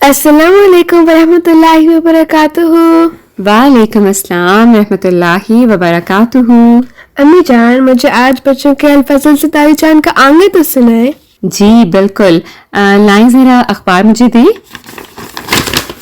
السلام علیکم ورحمۃ اللہ وبرکاتہ. وعلیکم السلام ورحمۃ اللہ وبرکاتہ. امی جان مجھے آج بچوں کے الفضل سے دادی جان کا آنگے تو سنائے. جی بالکل، لائیں ذرا اخبار مجھے دیں.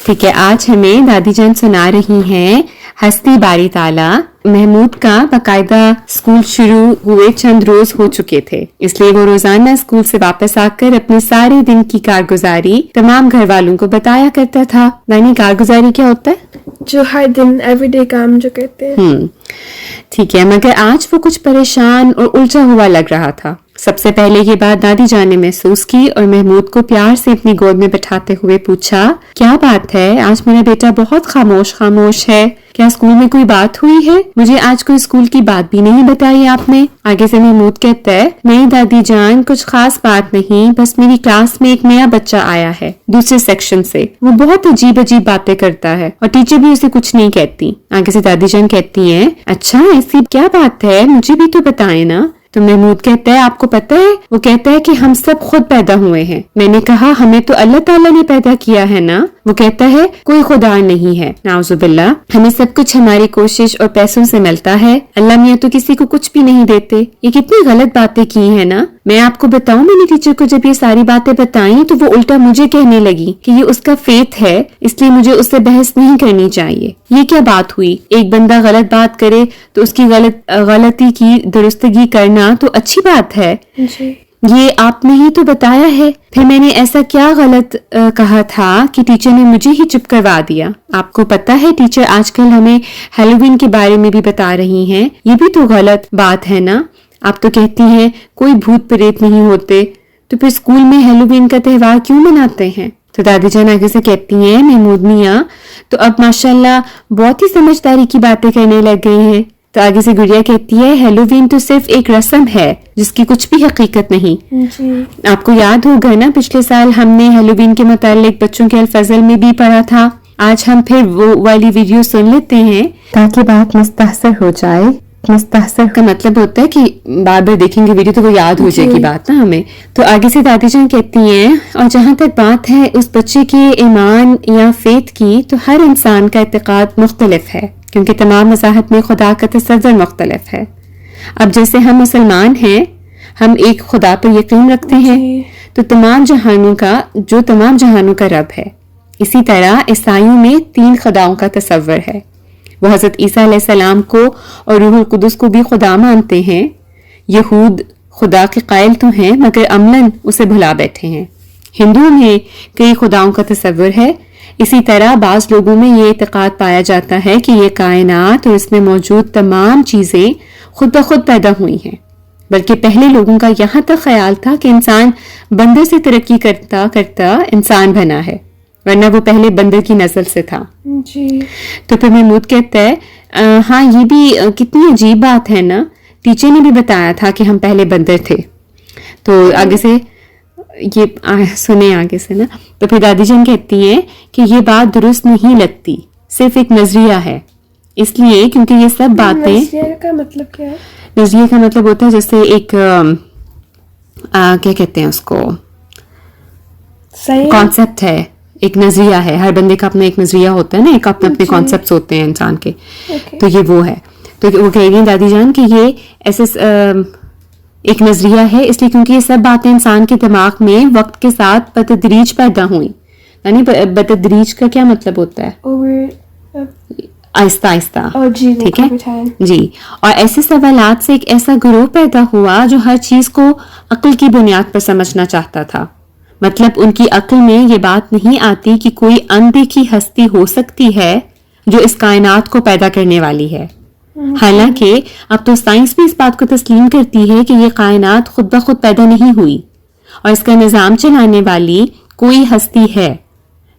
ٹھیک ہے، آج ہمیں دادی جان سنا رہی ہیں ہستی باری تعالیٰ. محمود کا باقاعدہ اسکول شروع ہوئے چند روز ہو چکے تھے، اس لیے وہ روزانہ اسکول سے واپس آ کر اپنے سارے دن کی کارگزاری تمام گھر والوں کو بتایا کرتا تھا. یعنی کارگزاری کیا ہوتا ہے؟ جو ہر دن ایوری ڈے کام جو کرتے ہیں. ٹھیک ہے، مگر آج وہ کچھ پریشان اور الجھا ہوا لگ رہا تھا. سب سے پہلے یہ بات دادی جان نے محسوس کی اور محمود کو پیار سے اپنی گود میں بٹھاتے ہوئے پوچھا، کیا بات ہے آج میرا بیٹا بہت خاموش ہے؟ کیا اسکول میں کوئی بات ہوئی ہے؟ مجھے آج کوئی اسکول کی بات بھی نہیں بتائی آپ نے. آگے سے محمود کہتا ہے، نہیں دادی جان کچھ خاص بات نہیں، بس میری کلاس میں ایک نیا بچہ آیا ہے دوسرے سیکشن سے. وہ بہت عجیب باتیں کرتا ہے اور ٹیچر بھی اسے کچھ نہیں کہتی. آگے سے دادی جان کہتی ہیں، اچھا ایسی کیا بات ہے، مجھے بھی تو بتائیں نا. تو محمود کہتا ہے، آپ کو پتہ ہے؟ وہ کہتا ہے کہ ہم سب خود پیدا ہوئے ہیں. میں نے کہا ہمیں تو اللہ تعالیٰ نے پیدا کیا ہے نا. وہ کہتا ہے کوئی خدا نہیں ہے، نعوذ باللہ، ہمیں سب کچھ ہماری کوشش اور پیسوں سے ملتا ہے. اللہ میاں تو کسی کو کچھ بھی نہیں دیتے. یہ کتنی غلط باتیں کی ہیں نا. میں آپ کو بتاؤں، میں نے ٹیچر کو جب یہ ساری باتیں بتائیں تو وہ الٹا مجھے کہنے لگی کہ یہ اس کا فیتھ ہے، اس لیے مجھے اس سے بحث نہیں کرنی چاہیے. یہ کیا بات ہوئی؟ ایک بندہ غلط بات کرے تو اس کی غلطی کی درستگی کرنا تو اچھی بات ہے. جی یہ آپ نے ہی تو بتایا ہے. پھر میں نے ایسا کیا غلط کہا تھا کہ ٹیچر نے مجھے ہی چپ کروا دیا؟ آپ کو پتا ہے ٹیچر آج کل ہمیں ہیلووین کے بارے میں بھی بتا رہی ہیں، یہ بھی تو غلط بات ہے نا. آپ تو کہتی ہیں کوئی بھوت پریت نہیں ہوتے، تو پھر اسکول میں ہیلووین کا تہوار کیوں مناتے ہیں؟ تو دادی جان آگے سے کہتی ہیں، محمود میاں تو اب ماشاءاللہ بہت ہی سمجھداری کی باتیں کرنے لگ گئے ہیں. تو آگے سے گڑیا کہتی ہے، ہیلووین تو صرف ایک رسم ہے جس کی کچھ بھی حقیقت نہیں. جی آپ کو یاد ہوگا نا پچھلے سال ہم نے ہیلووین کے متعلق بچوں کے الفضل میں بھی پڑھا تھا. آج ہم پھر وہ والی ویڈیو سن لیتے ہیں تاکہ بات مستحضر ہو جائے. مستحضر کا مطلب ہوتا ہے کہ بار بار دیکھیں گے ویڈیو تو وہ یاد ہو جائے گی بات نا ہمیں. تو آگے سے دادی جان کہتی ہیں، اور جہاں تک بات ہے اس بچے کے ایمان یا فیتھ کی، تو ہر انسان کا اعتقاد مختلف ہے کیونکہ تمام مذاہب میں خدا کا تصور مختلف ہے. اب جیسے ہم مسلمان ہیں، ہم ایک خدا پر یقین رکھتے ہیں تو تمام جہانوں کا رب ہے. اسی طرح عیسائیوں میں 3 خداؤں کا تصور ہے. وہ حضرت عیسیٰ علیہ السلام کو اور روح القدس کو بھی خدا مانتے ہیں. یہود خدا کے قائل تو ہیں مگر عملاً اسے بھلا بیٹھے ہیں. ہندوؤں میں کئی خداؤں کا تصور ہے. اسی طرح بعض لوگوں میں یہ اعتقاد پایا جاتا ہے کہ یہ کائنات اور اس میں موجود تمام چیزیں خود بخود پیدا ہوئی ہیں، بلکہ پہلے لوگوں کا یہاں تک خیال تھا کہ انسان بندر سے ترقی کرتا کرتا انسان بنا ہے، ورنہ وہ پہلے بندر کی نسل سے تھا. جی تو پھر محمود کہتا ہے، ہاں یہ بھی کتنی عجیب بات ہے نا، ٹیچر نے بھی بتایا تھا کہ ہم پہلے بندر تھے. تو آگے سے یہ سنیں آگے سے نا. تو پھر دادی جان کہتی ہیں کہ یہ بات درست نہیں لگتی، صرف ایک نظریہ ہے. اس لیے کیونکہ یہ سب باتیں، نظریہ کا مطلب کیا ہے؟ نظریے کا مطلب ہوتا ہے جیسے ایک کیا کہتے ہیں اس کو، کانسیپٹ ہے، ایک نظریہ ہے. ہر بندے کا اپنا ایک نظریہ ہوتا ہے نا، ایک اپنے کانسیپٹس ہوتے ہیں انسان کے. تو یہ وہ ہے. تو وہ کہہ رہی ہیں دادی جان کہ یہ ایسے ایک نظریہ ہے، اس لیے کیونکہ یہ سب باتیں انسان کے دماغ میں وقت کے ساتھ بتدریج پیدا ہوئیں. یعنی بتدریج کا کیا مطلب ہوتا ہے؟ آہستہ آہستہ. ٹھیک ہے جی. اور ایسے سوالات سے ایک ایسا گروہ پیدا ہوا جو ہر چیز کو عقل کی بنیاد پر سمجھنا چاہتا تھا. مطلب ان کی عقل میں یہ بات نہیں آتی کہ کوئی اندیکھی ہستی ہو سکتی ہے جو اس کائنات کو پیدا کرنے والی ہے. حالانکہ اب تو سائنس بھی اس بات کو تسلیم کرتی ہے کہ یہ کائنات خود بخود پیدا نہیں ہوئی اور اس کا نظام چلانے والی کوئی ہستی ہے.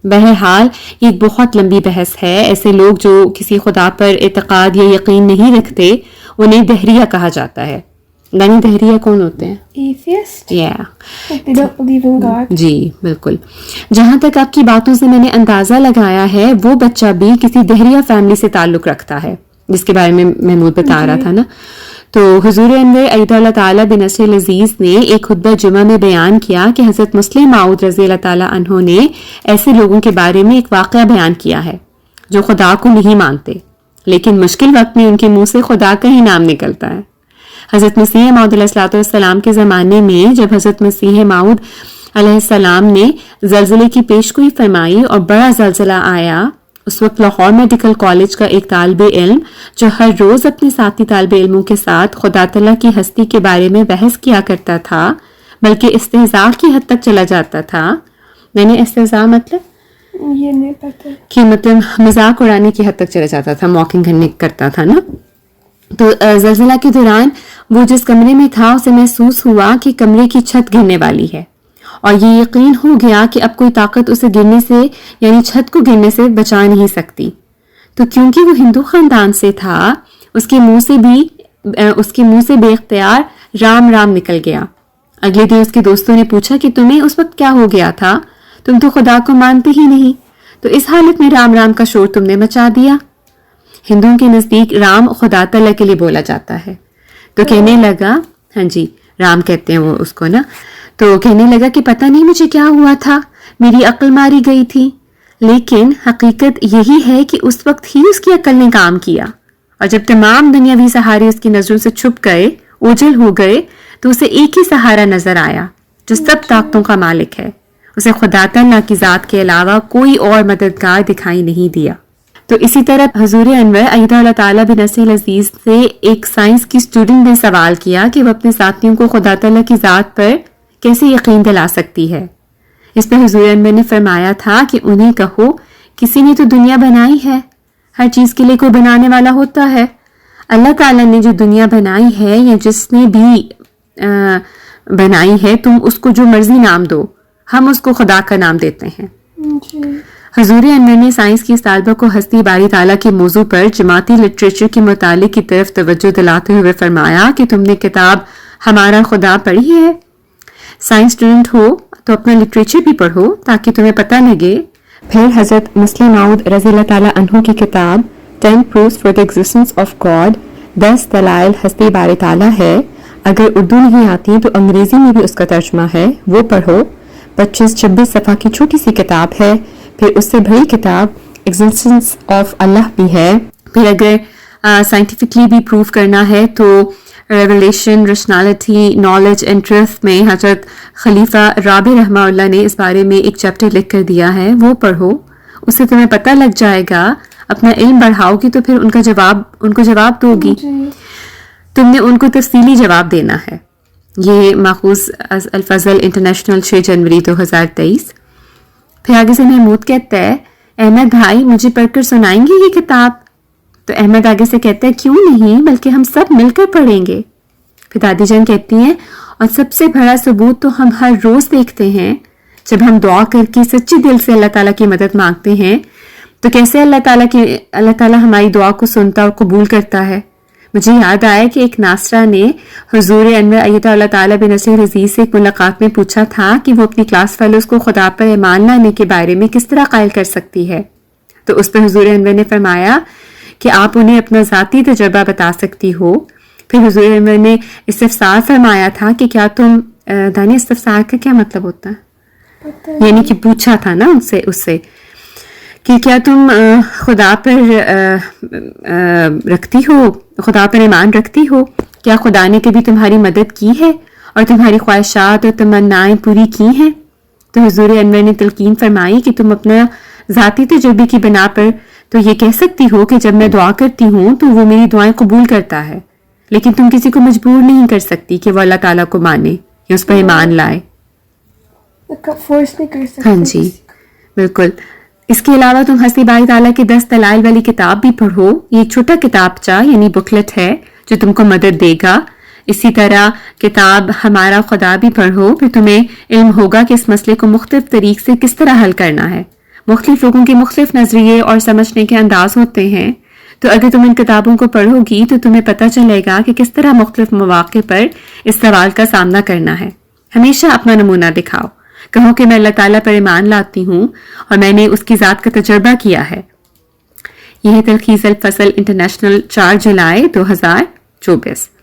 بہرحال یہ ایک بہت لمبی بحث ہے. ایسے لوگ جو کسی خدا پر اعتقاد یا یقین نہیں رکھتے انہیں دہریہ کہا جاتا ہے. یعنی دہریہ کون ہوتے ہیں؟ Atheist. They don't believe in God. جی بالکل. جہاں تک آپ کی باتوں سے میں نے اندازہ لگایا ہے وہ بچہ بھی کسی دہریہ فیملی سے تعلق رکھتا ہے جس کے بارے میں محمود بتا رہا تھا نا. تو حضور انور ایدہ اللہ تعالیٰ بن نصر العزیز نے ایک خطبہ جمعہ میں بیان کیا کہ حضرت مسلم موعود رضی اللہ تعالیٰ عنہ نے ایسے لوگوں کے بارے میں ایک واقعہ بیان کیا ہے جو خدا کو نہیں مانتے، لیکن مشکل وقت میں ان کے منہ سے خدا کا ہی نام نکلتا ہے۔ حضرت مسیح موعود علیہ السلام کے زمانے میں جب حضرت مسیح موعود علیہ السلام نے زلزلے کی پیشگوئی فرمائی اور بڑا زلزلہ آیا، اس وقت لاہور میڈیکل کالج کا ایک طالب علم جو ہر روز اپنے ساتھی طالب علموں کے ساتھ خدا تعالیٰ کی ہستی کے بارے میں بحث کیا کرتا تھا، بلکہ استہزاء کی حد تک چلا جاتا تھا۔ میں نے استہزاء مطلب یہ نہیں پتہ کہ مطلب مذاق اڑانے کی حد تک چلا جاتا تھا، موکنگ کرتا تھا نا۔ تو زلزلہ کے دوران وہ جس کمرے میں تھا اسے محسوس ہوا کہ کمرے کی چھت گرنے والی ہے، اور یہ یقین ہو گیا کہ اب کوئی طاقت اسے گرنے سے یعنی چھت کو گرنے سے بچا نہیں سکتی۔ تو کیونکہ وہ ہندو خاندان سے تھا، اس کے منہ سے بے اختیار رام رام نکل گیا۔ اگلے دن اس کے دوستوں نے پوچھا کہ تمہیں اس وقت کیا ہو گیا تھا، تم تو خدا کو مانتے ہی نہیں، تو اس حالت میں رام رام کا شور تم نے مچا دیا۔ ہندوؤں کے نزدیک رام خدا تعالیٰ کے لیے بولا جاتا ہے۔ تو کہنے لگا، ہاں جی رام کہتے ہیں وہ اس کو نا، تو کہنے لگا کہ پتہ نہیں مجھے کیا ہوا تھا، میری عقل ماری گئی تھی، لیکن حقیقت یہی ہے کہ اس وقت ہی اس کی عقل نے کام کیا، اور جب تمام دنیاوی سہارے اس کی نظروں سے چھپ گئے، اوجھل ہو گئے، تو اسے ایک ہی سہارا نظر آیا جو سب طاقتوں کا مالک ہے۔ اسے خدا تعالیٰ کی ذات کے علاوہ کوئی اور مددگار دکھائی نہیں دیا۔ تو اسی طرح حضور انور ایدہ اللہ تعالیٰ بن نصر العزیز سے ایک سائنس کی اسٹوڈنٹ نے سوال کیا کہ وہ اپنے ساتھیوں کو خدا تعالیٰ کی ذات پر کیسے یقین دلا سکتی ہے۔ اس پہ حضور انور نے فرمایا تھا کہ انہیں کہو کسی نے تو دنیا بنائی ہے، ہر چیز کے لیے کوئی بنانے والا ہوتا ہے۔ اللہ تعالیٰ نے جو دنیا بنائی ہے یا جس نے بھی بنائی ہے، تم اس کو جو مرضی نام دو، ہم اس کو خدا کا نام دیتے ہیں۔ حضور انور نے سائنس کی اس طالبہ کو ہستی باری تعالیٰ کے موضوع پر جماعتی لٹریچر کے مطالعے کی طرف توجہ دلاتے ہوئے فرمایا کہ تم نے کتاب ہمارا خدا پڑھی ہے؟ سائنس اسٹوڈنٹ ہو تو اپنا لٹریچر بھی پڑھو تاکہ تمہیں پتہ لگے۔ پھر حضرت مسلم موعود رضی اللہ تعالیٰ عنہ کی کتاب 10 Proofs for the Existence of God 10 دلائل ہستی باری تعالیٰ ہے، اگر اردو نہیں آتی تو انگریزی میں بھی اس کا ترجمہ ہے، وہ پڑھو۔ 25-26 صفحہ کی چھوٹی سی کتاب ہے۔ پھر اس سے بڑی کتاب ایگزسٹنس آف اللہ بھی ہے۔ پھر اگر سائنٹیفکلی بھی پروف کرنا ہے تو revelation, rationality, knowledge and truth میں حضرت خلیفہ رابع رحمہ اللہ نے اس بارے میں ایک چیپٹر لکھ کر دیا ہے، وہ پڑھو، اس سے تمہیں پتہ لگ جائے گا۔ اپنا علم بڑھاؤ گی تو پھر ان کو جواب دو گی، تم نے ان کو تفصیلی جواب دینا ہے۔ یہ ماخوذ الفضل انٹرنیشنل 6 جنوری 2023۔ پھر آگے سے محمود کہتا ہے، احمد بھائی مجھے پڑھ کر سنائیں گے یہ کتاب؟ تو احمد آگے سے کہتا ہے، کیوں نہیں، بلکہ ہم سب مل کر پڑھیں گے۔ پھر دادی جان کہتی ہیں، اور سب سے بڑا ثبوت تو ہم ہر روز دیکھتے ہیں جب ہم دعا کر کے سچی دل سے اللہ تعالیٰ کی مدد مانگتے ہیں تو کیسے اللہ تعالیٰ ہماری دعا کو سنتا اور قبول کرتا ہے۔ مجھے یاد آیا کہ ایک ناصرہ نے حضور انور ایدہ اللہ تعالیٰ بن نصر العزیز سے ایک ملاقات میں پوچھا تھا کہ وہ اپنی کلاس فیلوز کو خدا پر ایمان لانے کے بارے میں کس طرح قائل کر سکتی ہے، تو اس پر حضور انور نے فرمایا کہ آپ انہیں اپنا ذاتی تجربہ بتا سکتی ہو۔ پھر حضور انور نے استفسار فرمایا تھا کہ کیا تم دانی استفسار کا کیا مطلب ہوتا ہے، یعنی کہ پوچھا تھا نا اس سے کہ کیا تم خدا پر ایمان رکھتی ہو، کیا خدا نے کبھی تمہاری مدد کی ہے اور تمہاری خواہشات اور تمنائیں پوری کی ہیں؟ تو حضور انور نے تلقین فرمائی کہ تم اپنا ذاتی تجربے کی بنا پر تو یہ کہہ سکتی ہو کہ جب میں دعا کرتی ہوں تو وہ میری دعائیں قبول کرتا ہے، لیکن تم کسی کو مجبور نہیں کر سکتی کہ وہ اللہ تعالیٰ کو مانے یا اس پر ایمان لائے۔ فورس نہیں کر سکتے۔ ہاں جی بالکل۔ اس کے علاوہ تم ہستی باری تعالیٰ کے 10 دلائل والی کتاب بھی پڑھو، یہ ایک چھوٹا کتابچہ یعنی بکلٹ ہے جو تم کو مدد دے گا۔ اسی طرح کتاب ہمارا خدا بھی پڑھو، پھر تمہیں علم ہوگا کہ اس مسئلے کو مختلف طریق سے کس طرح حل کرنا ہے۔ مختلف لوگوں کے مختلف نظریے اور سمجھنے کے انداز ہوتے ہیں، تو اگر تم ان کتابوں کو پڑھو گی تو تمہیں پتہ چلے گا کہ کس طرح مختلف مواقع پر اس سوال کا سامنا کرنا ہے۔ ہمیشہ اپنا نمونہ دکھاؤ، کہو کہ میں اللہ تعالیٰ پر ایمان لاتی ہوں اور میں نے اس کی ذات کا تجربہ کیا ہے۔ یہ ہے تلخیص الفصل انٹرنیشنل 4 جولائی 2023۔ 24.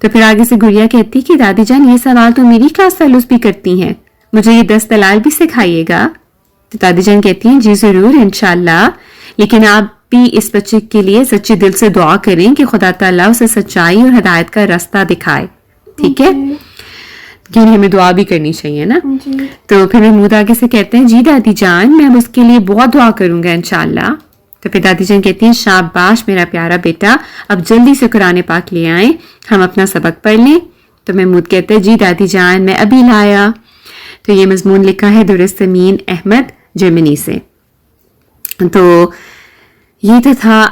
تو پھر آگے سے گڑیا کہتی کہ دادی جان یہ سوال تو میری کلاس فیلوز بھی کرتی ہیں, مجھے یہ 10 دلائل بھی سکھائیے گا. تو دادی جان کہتی ہیں جی ضرور انشاءاللہ, لیکن آپ بھی اس بچے کے لیے سچے دل سے دعا کریں کہ خدا تعالیٰ اسے سچائی اور ہدایت کا راستہ دکھائے. ٹھیک ہے, یعنی ہمیں دعا بھی کرنی چاہیے نا. تو پھر محمود آگے سے کہتے ہیں جی دادی جان میں اب اس کے لیے بہت دعا کروں گا انشاءاللہ. تو پھر دادی جان کہتی ہیں شاباش میرا پیارا بیٹا, اب جلدی سے قرآن پاک لے آئیں, ہم اپنا سبق پڑھ لیں. تو محمود کہتے ہیں جی دادی جان میں ابھی لایا. تو یہ مضمون لکھا ہے درستمین احمد جرمنی سے. تو یہ تو تھا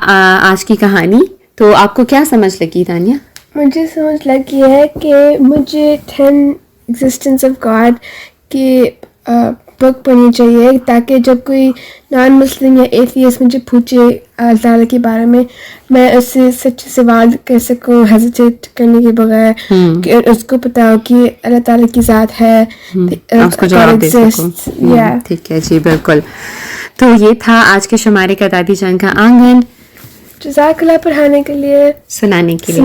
آج کی کہانی. تو آپ کو کیا سمجھ لگی تانیہ؟ مجھے سمجھ لگی ہے کہ مجھے 10 ایگزسٹنس آف گاڈ کی بک پڑھنی چاہیے, تاکہ جب کوئی نان مسلم یا ایتھیسٹ مجھے پوچھے اللہ تعالیٰ کے بارے میں اس سے سچے سوال کر سکوں ہیزیٹیٹ کرنے کے بغیر, کہ اس کو پتا ہو کہ اللہ تعالیٰ کی ذات ہے, اس کو جواب دے سکوں. ٹھیک ہے جی بالکل. تو یہ تھا آج کے شمارے کا دادی جان کا آنگن. جزاک اللہ پڑھانے کے لیے, سنانے کے لیے.